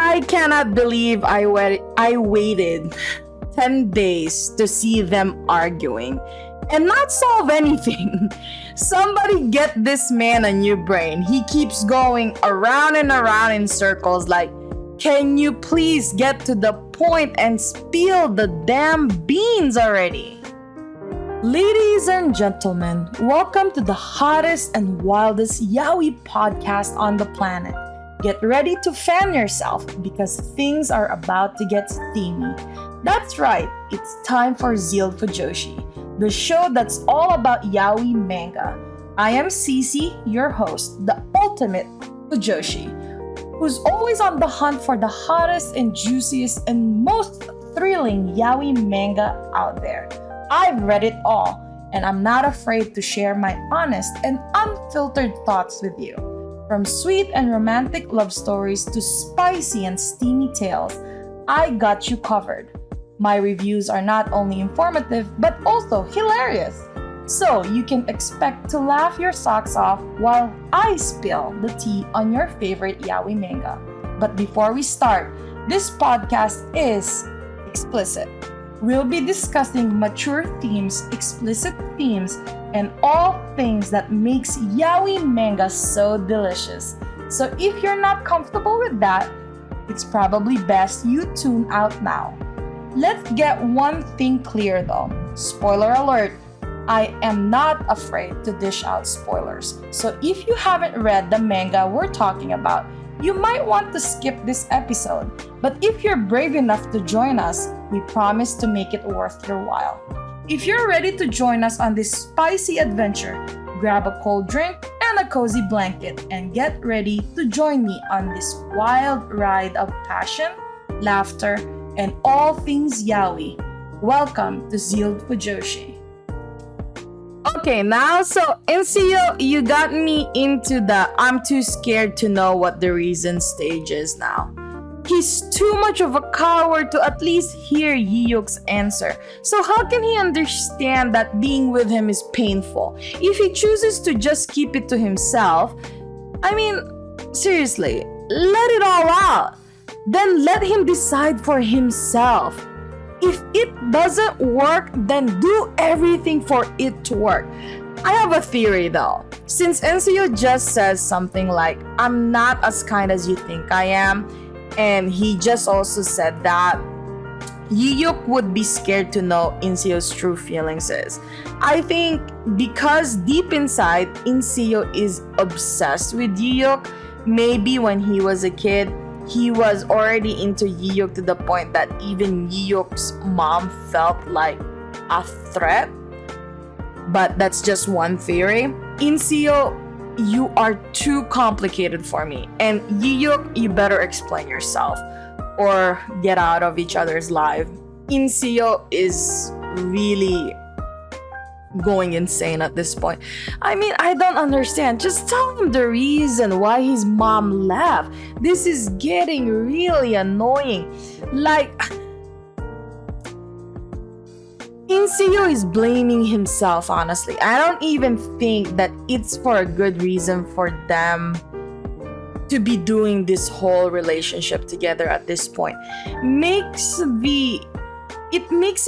I cannot believe I waited 10 days to see them arguing and not solve anything. Somebody get this man a new brain. He keeps going around and around in circles like, can you please get to the point and spill the damn beans already? Ladies and gentlemen, welcome to the hottest and wildest yaoi podcast on the planet. Get ready to fan yourself because things are about to get steamy. That's right, it's time for ZEALED Fujoshi, the show that's all about yaoi manga. I am CeeCee, your host, the ultimate Fujoshi, who's always on the hunt for the hottest and juiciest and most thrilling yaoi manga out there. I've read it all, and I'm not afraid to share my honest and unfiltered thoughts with you. From sweet and romantic love stories to spicy and steamy tales, I got you covered. My reviews are not only informative, but also hilarious. So you can expect to laugh your socks off while I spill the tea on your favorite yaoi manga. But before we start, this podcast is explicit. We'll be discussing mature themes, explicit themes, and all things that makes yaoi manga so delicious. So if you're not comfortable with that, it's probably best you tune out now. Let's get one thing clear though. Spoiler alert, I am not afraid to dish out spoilers. So if you haven't read the manga we're talking about, you might want to skip this episode. But if you're brave enough to join us, we promise to make it worth your while. If you're ready to join us on this spicy adventure, grab a cold drink and a cozy blanket and get ready to join me on this wild ride of passion, laughter, and all things yaoi. Welcome to ZEALED Fujoshi. Okay, now so Inseo, you got me into the I'm too scared to know what the reason stage is now. He's too much of a coward to at least hear YI-HYEOK's answer. So how can he understand that being with him is painful? If he chooses to just keep it to himself, I mean, seriously, let it all out. Then let him decide for himself. If it doesn't work, then do everything for it to work. I have a theory though. Since Inseo just says something like, I'm not as kind as you think I am, and he just also said that YI-HYEOK would be scared to know Inseo's true feelings is. I think because deep inside, Inseo is obsessed with YI-HYEOK. Maybe when he was a kid, he was already into YI-HYEOK to the point that even YI-HYEOK's mom felt like a threat. But that's just one theory. Inseo, you are too complicated for me. And YI-HYEOK, you better explain yourself or get out of each other's life. Inseo is really going insane at this point. I mean, I don't understand. Just tell him the reason why his mom left. This is getting really annoying. Like, Inseo is blaming himself, honestly. I don't even think that it's for a good reason for them to be doing this whole relationship together at this point. It makes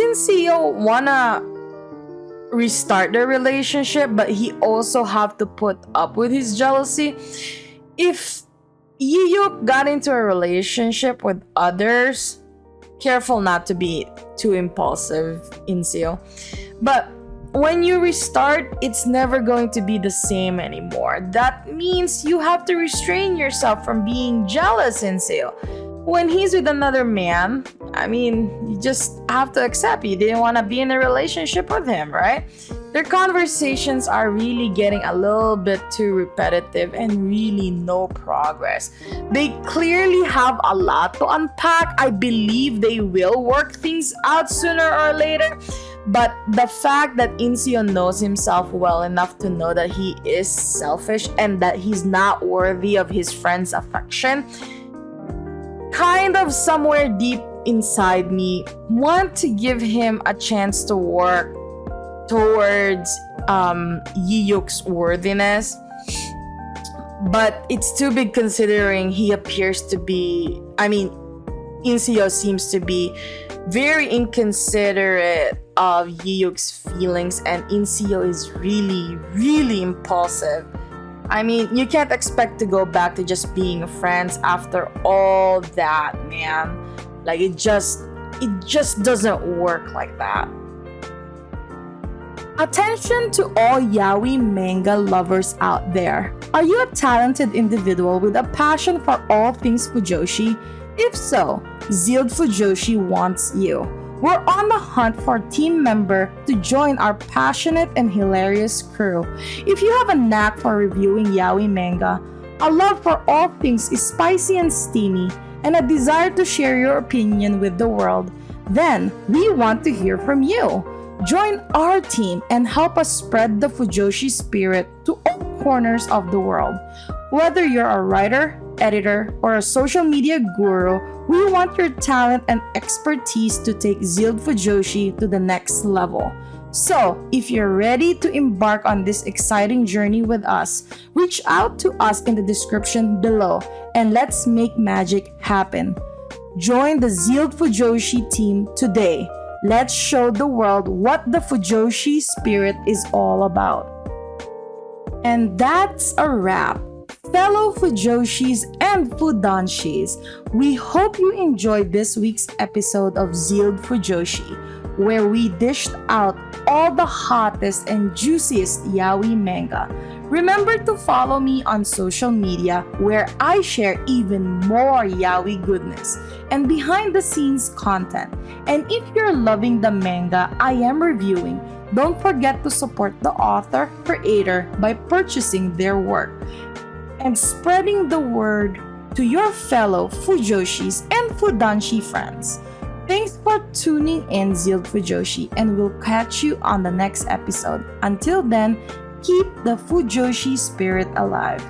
Inseo wanna restart the relationship, but he also have to put up with his jealousy. If YI-HYEOK got into a relationship with others, careful not to be too impulsive, Inseo. But when you restart, it's never going to be the same anymore. That means you have to restrain yourself from being jealous, Inseo. When he's with another man, I mean, you just have to accept you didn't want to be in a relationship with him, right? Their conversations are really getting a little bit too repetitive and really no progress. They clearly have a lot to unpack. I believe they will work things out sooner or later. But the fact that Inseo knows himself well enough to know that he is selfish and that he's not worthy of his friend's affection, kind of somewhere deep inside me want to give him a chance to work towards YI-HYEOK's worthiness. But it's too big considering he appears to be, Inseo seems to be very inconsiderate of Yi-Hyok's feelings, and Inseo is really, really impulsive. You can't expect to go back to just being friends after all that, man. Like, it just doesn't work like that. Attention to all yaoi manga lovers out there. Are you a talented individual with a passion for all things fujoshi? If so, ZEALED Fujoshi wants you. We're on the hunt for a team member to join our passionate and hilarious crew. If you have a knack for reviewing yaoi manga, a love for all things is spicy and steamy, and a desire to share your opinion with the world, then we want to hear from you. Join our team and help us spread the Fujoshi spirit to all corners of the world. Whether you're a writer, editor, or a social media guru, we want your talent and expertise to take ZEALED Fujoshi to the next level. So, if you're ready to embark on this exciting journey with us, reach out to us in the description below and let's make magic happen. Join the ZEALED Fujoshi team today. Let's show the world what the Fujoshi spirit is all about. And that's a wrap. Fellow Fujoshis and Fudanshis, we hope you enjoyed this week's episode of ZEALED Fujoshi, where we dished out all the hottest and juiciest yaoi manga. Remember to follow me on social media, where I share even more yaoi goodness and behind the scenes content. And if you're loving the manga I am reviewing, don't forget to support the author creator by purchasing their work and spreading the word to your fellow Fujoshis and Fudanshi friends. Thanks for tuning in, ZEALED Fujoshi, and we'll catch you on the next episode. Until then, keep the Fujoshi spirit alive.